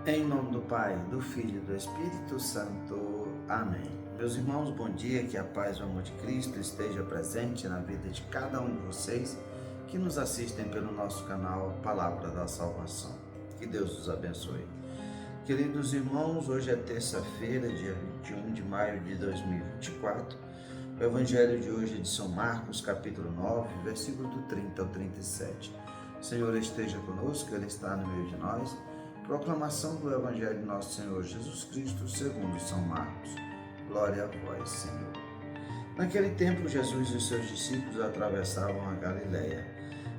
Em nome do Pai, do Filho e do Espírito Santo. Amém. Meus irmãos, bom dia, que a paz e o amor de Cristo esteja presente na vida de cada um de vocês que nos assistem pelo nosso canal Palavra da Salvação. Que Deus os abençoe. Queridos irmãos, hoje é terça-feira, dia 21 de maio de 2024. O Evangelho de hoje é de São Marcos, capítulo 9, versículo do 30 ao 37. O Senhor esteja conosco, Ele está no meio de nós. Proclamação do Evangelho de nosso Senhor Jesus Cristo, segundo São Marcos. Glória a vós, Senhor. Naquele tempo, Jesus e os seus discípulos atravessavam a Galileia.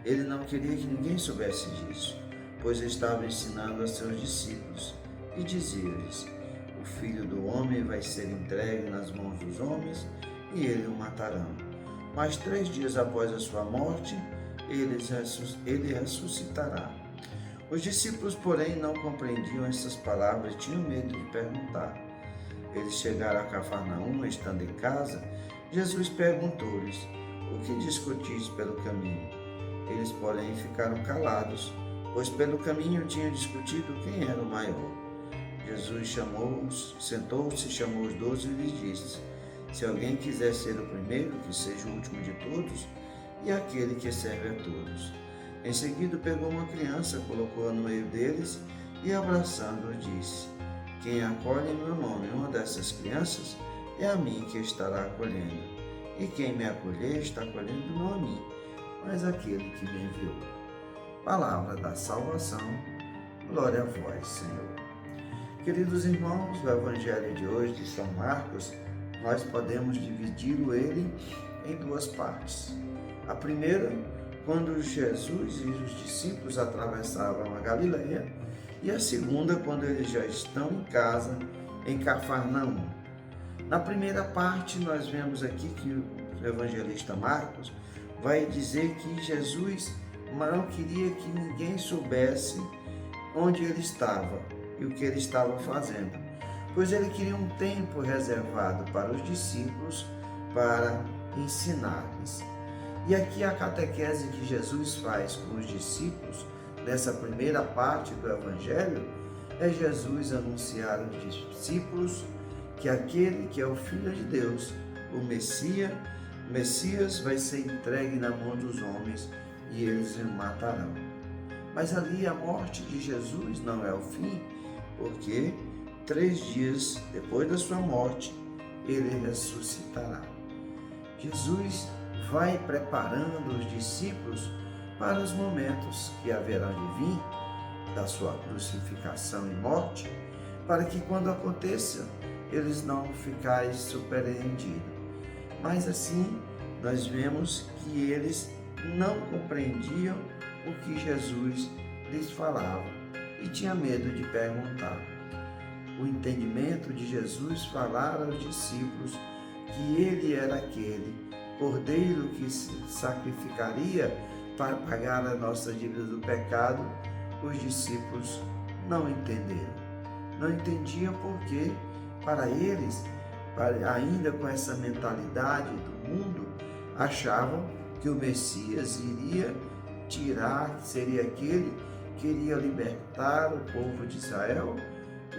Ele não queria que ninguém soubesse disso, pois estava ensinando a seus discípulos e dizia-lhes: o Filho do Homem vai ser entregue nas mãos dos homens e eles o matarão. Mas 3 dias após a sua morte, ele ressuscitará. Os discípulos, porém, não compreendiam essas palavras e tinham medo de perguntar. Eles chegaram a Cafarnaum, estando em casa. Jesus perguntou-lhes: o que discutis pelo caminho? Eles, porém, ficaram calados, pois pelo caminho tinham discutido quem era o maior. Jesus sentou-se, chamou os 12 e lhes disse: se alguém quiser ser o primeiro, que seja o último de todos e aquele que serve a todos. Em seguida pegou uma criança, colocou-a no meio deles e, abraçando-o, disse: quem acolhe em meu nome uma dessas crianças, é a mim que estará acolhendo. E quem me acolher está acolhendo não a mim, mas aquele que me enviou. Palavra da salvação, glória a vós, Senhor. Queridos irmãos, o Evangelho de hoje de São Marcos, nós podemos dividi-lo ele em 2 partes. A primeira, quando Jesus e os discípulos atravessavam a Galileia, e a segunda, quando eles já estão em casa, em Cafarnaum. Na primeira parte, nós vemos aqui que o evangelista Marcos vai dizer que Jesus não queria que ninguém soubesse onde ele estava e o que ele estava fazendo, pois ele queria um tempo reservado para os discípulos para ensinar-lhes. E aqui a catequese que Jesus faz com os discípulos, nessa primeira parte do Evangelho, é Jesus anunciar aos discípulos que aquele que é o Filho de Deus, o Messias, vai ser entregue na mão dos homens e eles o matarão. Mas ali a morte de Jesus não é o fim, porque 3 dias depois da sua morte, ele ressuscitará. Jesus vai preparando os discípulos para os momentos que haverão de vir da sua crucificação e morte, para que quando aconteça, eles não fiquem surpreendidos. Mas assim, nós vemos que eles não compreendiam o que Jesus lhes falava e tinha medo de perguntar. O entendimento de Jesus falar aos discípulos que ele era aquele Cordeiro que se sacrificaria para pagar a nossa dívida do pecado, os discípulos não entenderam. Não entendiam porque, para eles, ainda com essa mentalidade do mundo, achavam que o Messias iria seria aquele que iria libertar o povo de Israel,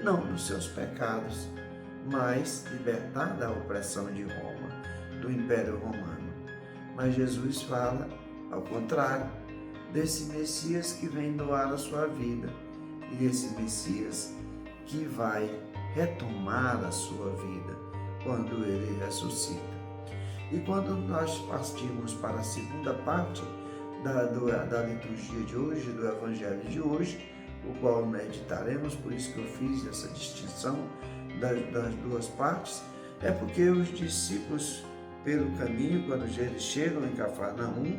não dos seus pecados, mas libertar da opressão de Roma, do Império Romano. Mas Jesus fala, ao contrário, desse Messias que vem doar a sua vida e desse Messias que vai retomar a sua vida quando ele ressuscita. E quando nós partimos para a segunda parte da liturgia de hoje, do Evangelho de hoje, o qual meditaremos, por isso que eu fiz essa distinção das 2 partes, é porque os discípulos, pelo caminho, quando eles chegam em Cafarnaum,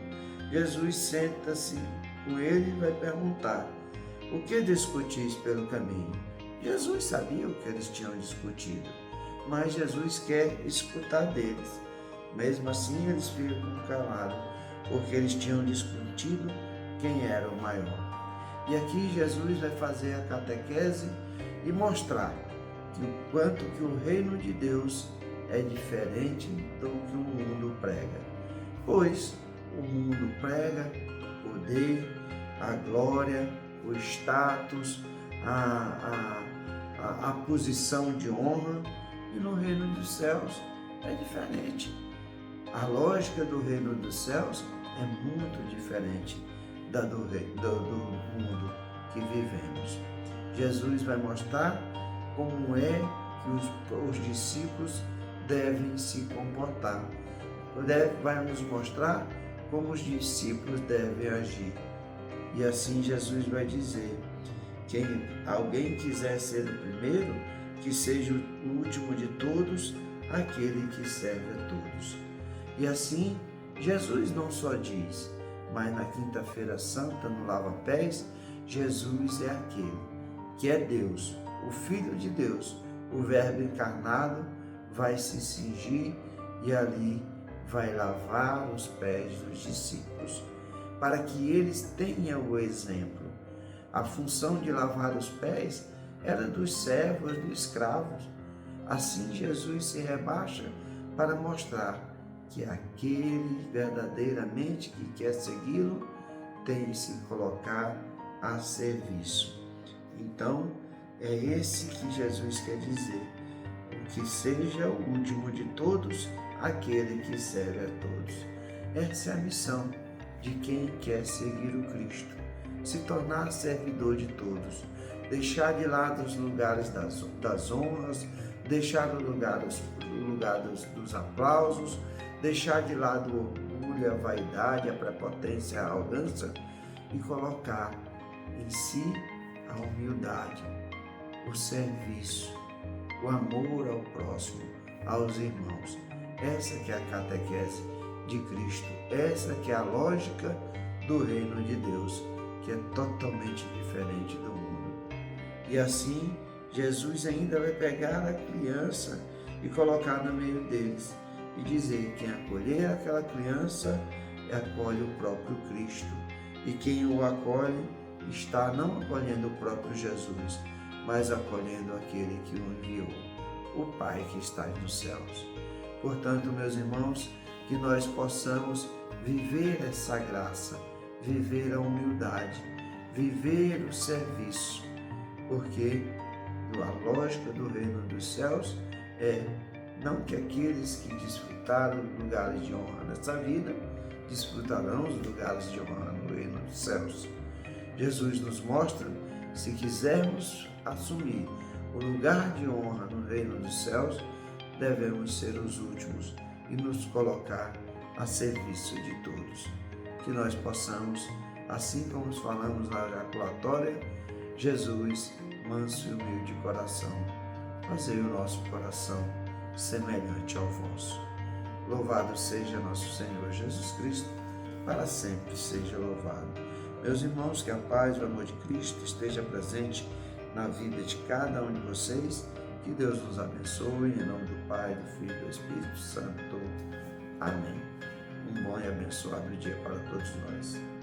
Jesus senta-se com ele e vai perguntar: o que discutis pelo caminho? Jesus sabia o que eles tinham discutido, mas Jesus quer escutar deles. Mesmo assim, eles ficam calados, porque eles tinham discutido quem era o maior. E aqui Jesus vai fazer a catequese e mostrar que o quanto que o reino de Deus é diferente do que o mundo prega. Pois o mundo prega o poder, a glória, o status, a posição de honra, e no reino dos céus é diferente. A lógica do reino dos céus é muito diferente da do mundo que vivemos. Jesus vai mostrar como é que os discípulos devem se comportar. Vai nos mostrar como os discípulos devem agir. E assim Jesus vai dizer: quem alguém quiser ser o primeiro, que seja o último de todos, aquele que serve a todos. E assim, Jesus não só diz, mas na quinta-feira santa, no lava-pés, Jesus é aquele que é Deus, o Filho de Deus, o Verbo encarnado, vai se cingir e ali vai lavar os pés dos discípulos, para que eles tenham o exemplo. A função de lavar os pés era dos servos, dos escravos. Assim Jesus se rebaixa para mostrar que aquele verdadeiramente que quer segui-lo tem de se colocar a serviço. Então, é esse que Jesus quer dizer: que seja o último de todos, aquele que serve a todos. Essa é a missão de quem quer seguir o Cristo: se tornar servidor de todos, deixar de lado os lugares das honras, deixar o lugar dos aplausos, deixar de lado o orgulho, a vaidade, a prepotência, a arrogância e colocar em si a humildade, o serviço, o amor ao próximo, aos irmãos. Essa que é a catequese de Cristo, essa que é a lógica do reino de Deus, que é totalmente diferente do mundo. E assim, Jesus ainda vai pegar a criança e colocar no meio deles e dizer: quem acolher aquela criança, acolhe o próprio Cristo. E quem o acolhe, está não acolhendo o próprio Jesus, mas acolhendo aquele que o enviou, o Pai que está nos céus. Portanto, meus irmãos, que nós possamos viver essa graça, viver a humildade, viver o serviço, porque a lógica do reino dos céus é não que aqueles que desfrutaram dos lugares de honra nessa vida desfrutarão os lugares de honra no reino dos céus. Jesus nos mostra, se quisermos assumir o lugar de honra no reino dos céus, devemos ser os últimos e nos colocar a serviço de todos. Que nós possamos, assim como falamos na jaculatória, Jesus, manso e humilde coração, fazei o nosso coração semelhante ao vosso. Louvado seja nosso Senhor Jesus Cristo, para sempre seja louvado. Meus irmãos, que a paz e o amor de Cristo esteja presente na vida de cada um de vocês. Que Deus nos abençoe, em nome do Pai, do Filho e do Espírito Santo. Amém. Um bom e abençoado dia para todos nós.